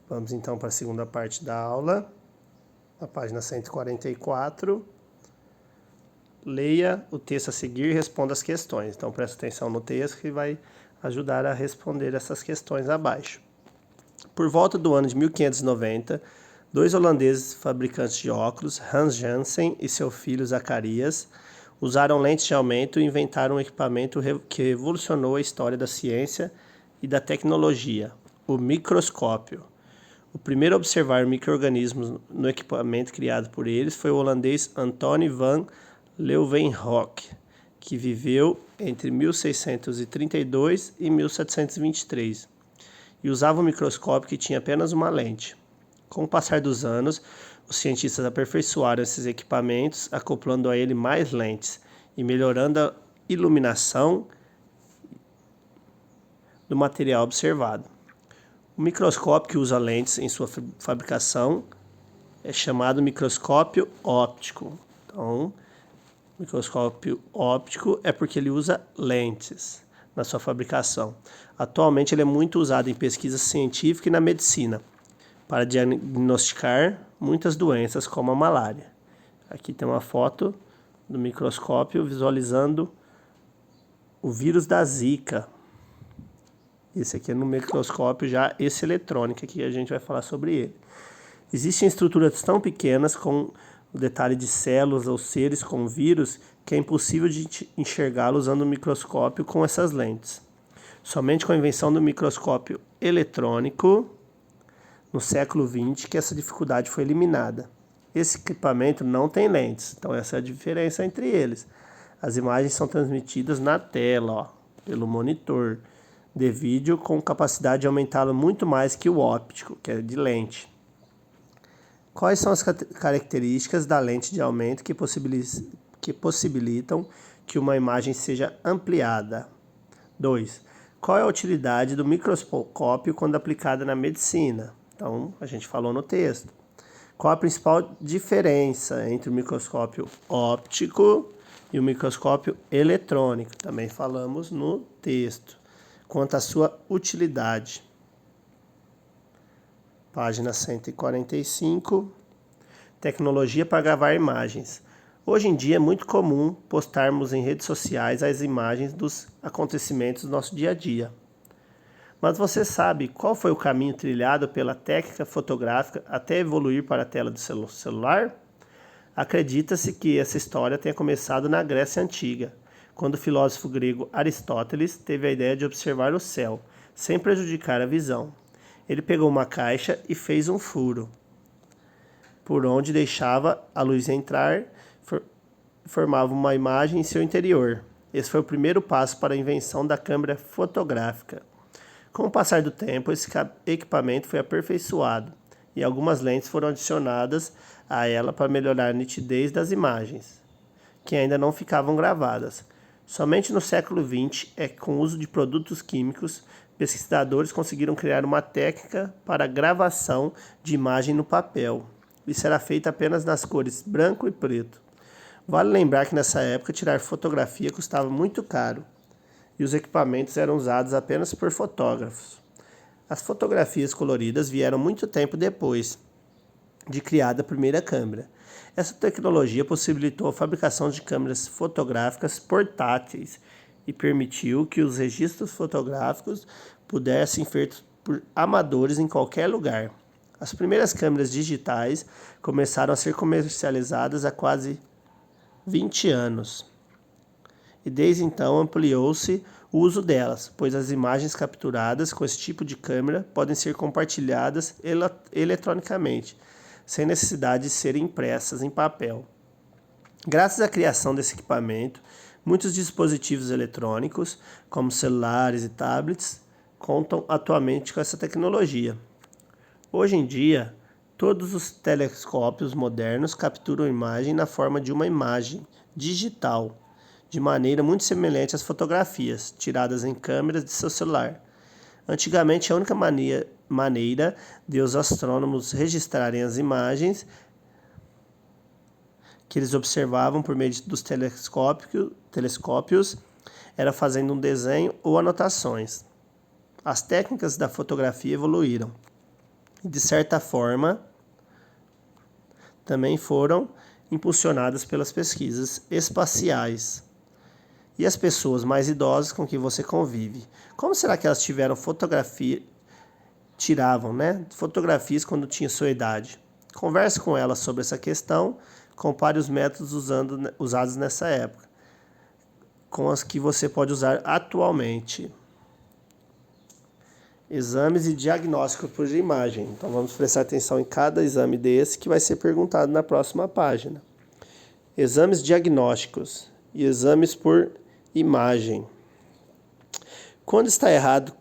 Vamos então para a segunda parte da aula, na página 144. Leia o texto a seguir e responda as questões. Então presta atenção no texto que vai ajudar a responder essas questões abaixo. Por volta do ano de 1590, dois holandeses fabricantes de óculos, Hans Janssen e seu filho Zacarias, usaram lentes de aumento e inventaram um equipamento que revolucionou a história da ciência e da tecnologia, o microscópio. O primeiro a observar micro-organismos no equipamento criado por eles foi o holandês Antonie van Leeuwenhoek, que viveu entre 1632 e 1723, e usava um microscópio que tinha apenas uma lente. Com o passar dos anos, os cientistas aperfeiçoaram esses equipamentos, acoplando a ele mais lentes e melhorando a iluminação do material observado. O microscópio que usa lentes em sua fabricação é chamado microscópio óptico. Então, microscópio óptico é porque ele usa lentes na sua fabricação. Atualmente ele é muito usado em pesquisa científica e na medicina, para diagnosticar muitas doenças como a malária. Aqui tem uma foto do microscópio visualizando o vírus da Zika. Esse aqui é no microscópio já esse eletrônico, que a gente vai falar sobre ele. Existem estruturas tão pequenas, com o detalhe de células ou seres com vírus, que é impossível de enxergá-lo usando o microscópio com essas lentes. Somente com a invenção do microscópio eletrônico, no século XX, que essa dificuldade foi eliminada. Esse equipamento não tem lentes, então essa é a diferença entre eles. As imagens são transmitidas na tela, pelo monitor de vídeo, com capacidade de aumentá-lo muito mais que o óptico, que é de lente. Quais são as características da lente de aumento que possibilitam que uma imagem seja ampliada? 2. Qual é a utilidade do microscópio quando aplicada na medicina? Então, a gente falou no texto. Qual a principal diferença entre o microscópio óptico e o microscópio eletrônico? Também falamos no texto. Quanto à sua utilidade. Página 145. Tecnologia para gravar imagens. Hoje em dia é muito comum postarmos em redes sociais as imagens dos acontecimentos do nosso dia a dia. Mas você sabe qual foi o caminho trilhado pela técnica fotográfica até evoluir para a tela do celular? Acredita-se que essa história tenha começado na Grécia Antiga, quando o filósofo grego Aristóteles teve a ideia de observar o céu, sem prejudicar a visão. Ele pegou uma caixa e fez um furo, por onde deixava a luz entrar, formava uma imagem em seu interior. Esse foi o primeiro passo para a invenção da câmera fotográfica. Com o passar do tempo, esse equipamento foi aperfeiçoado e algumas lentes foram adicionadas a ela para melhorar a nitidez das imagens, que ainda não ficavam gravadas. Somente no século XX, com o uso de produtos químicos, pesquisadores conseguiram criar uma técnica para a gravação de imagem no papel. Isso era feito apenas nas cores branco e preto. Vale lembrar que nessa época tirar fotografia custava muito caro e os equipamentos eram usados apenas por fotógrafos. As fotografias coloridas vieram muito tempo depois de criada a primeira câmera. Essa tecnologia possibilitou a fabricação de câmeras fotográficas portáteis e permitiu que os registros fotográficos pudessem ser feitos por amadores em qualquer lugar. As primeiras câmeras digitais começaram a ser comercializadas há quase 20 anos. E desde então ampliou-se o uso delas, pois as imagens capturadas com esse tipo de câmera podem ser compartilhadas eletronicamente, sem necessidade de serem impressas em papel. Graças à criação desse equipamento, muitos dispositivos eletrônicos, como celulares e tablets, contam atualmente com essa tecnologia. Hoje em dia, todos os telescópios modernos capturam a imagem na forma de uma imagem digital, de maneira muito semelhante às fotografias tiradas em câmeras de seu celular. Antigamente, a única maneira de os astrônomos registrarem as imagens que eles observavam por meio dos telescópios era fazendo um desenho ou anotações. As técnicas da fotografia evoluíram. de certa forma, também foram impulsionadas pelas pesquisas espaciais. E as pessoas mais idosas com quem você convive? Como será que elas tiravam, fotografias quando tinha sua idade? Converse com elas sobre essa questão, compare os métodos usados nessa época com as que você pode usar atualmente. Exames e diagnóstico por imagem. Então vamos prestar atenção em cada exame desse que vai ser perguntado na próxima página. Exames diagnósticos e exames por imagem. Quando está errado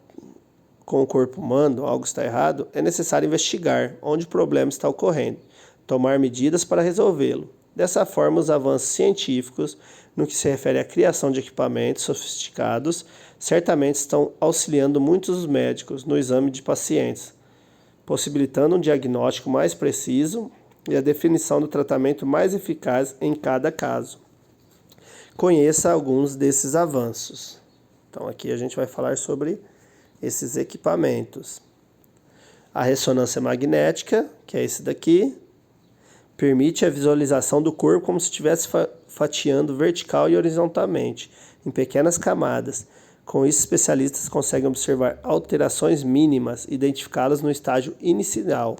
com o corpo humano, algo está errado, é necessário investigar onde o problema está ocorrendo, tomar medidas para resolvê-lo. Dessa forma, os avanços científicos, no que se refere à criação de equipamentos sofisticados, certamente estão auxiliando muitos médicos no exame de pacientes, possibilitando um diagnóstico mais preciso e a definição do tratamento mais eficaz em cada caso. Conheça alguns desses avanços. Então aqui a gente vai falar sobre esses equipamentos. A ressonância magnética, que é esse daqui, permite a visualização do corpo como se estivesse fatiando vertical e horizontalmente, em pequenas camadas. Com isso, especialistas conseguem observar alterações mínimas e identificá-las no estágio inicial,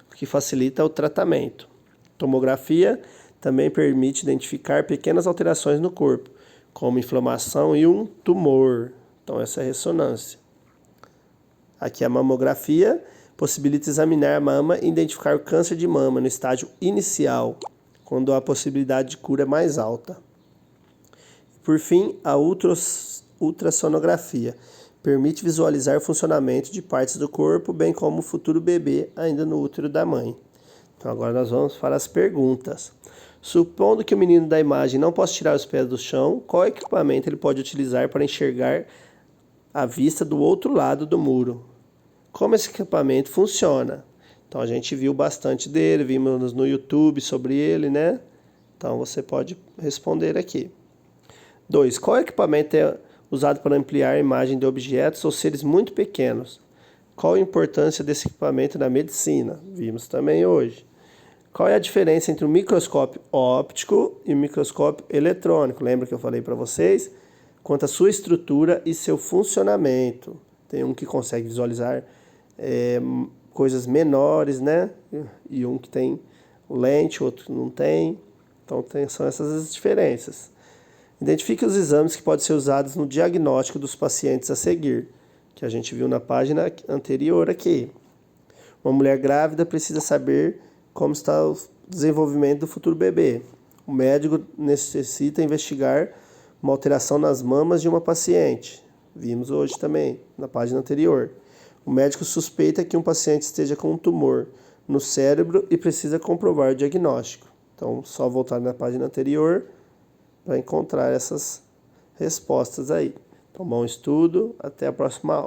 o que facilita o tratamento. Tomografia também permite identificar pequenas alterações no corpo, como inflamação e um tumor. Então, essa é a ressonância. Aqui a mamografia possibilita examinar a mama e identificar o câncer de mama no estágio inicial, quando a possibilidade de cura é mais alta. Por fim, a ultrassonografia permite visualizar o funcionamento de partes do corpo, bem como o futuro bebê ainda no útero da mãe. Então agora nós vamos para as perguntas. Supondo que o menino da imagem não possa tirar os pés do chão, qual equipamento ele pode utilizar para enxergar a vista do outro lado do muro? Como esse equipamento funciona? Então a gente viu bastante dele, vimos no YouTube sobre ele, né? Então você pode responder aqui. 2. Qual equipamento é usado para ampliar a imagem de objetos ou seres muito pequenos? Qual a importância desse equipamento na medicina? Vimos também hoje. Qual é a diferença entre o microscópio óptico e o microscópio eletrônico? Lembra que eu falei para vocês? Quanto à sua estrutura e seu funcionamento. Tem um que consegue visualizar coisas menores, né? E um que tem lente, outro não tem. Então são essas as diferenças. Identifique os exames que podem ser usados no diagnóstico dos pacientes a seguir, que a gente viu na página anterior aqui. Uma mulher grávida precisa saber como está o desenvolvimento do futuro bebê. O médico necessita investigar uma alteração nas mamas de uma paciente. Vimos hoje também, na página anterior. O médico suspeita que um paciente esteja com um tumor no cérebro e precisa comprovar o diagnóstico. Então, só voltar na página anterior para encontrar essas respostas aí. Então, bom estudo, até a próxima aula.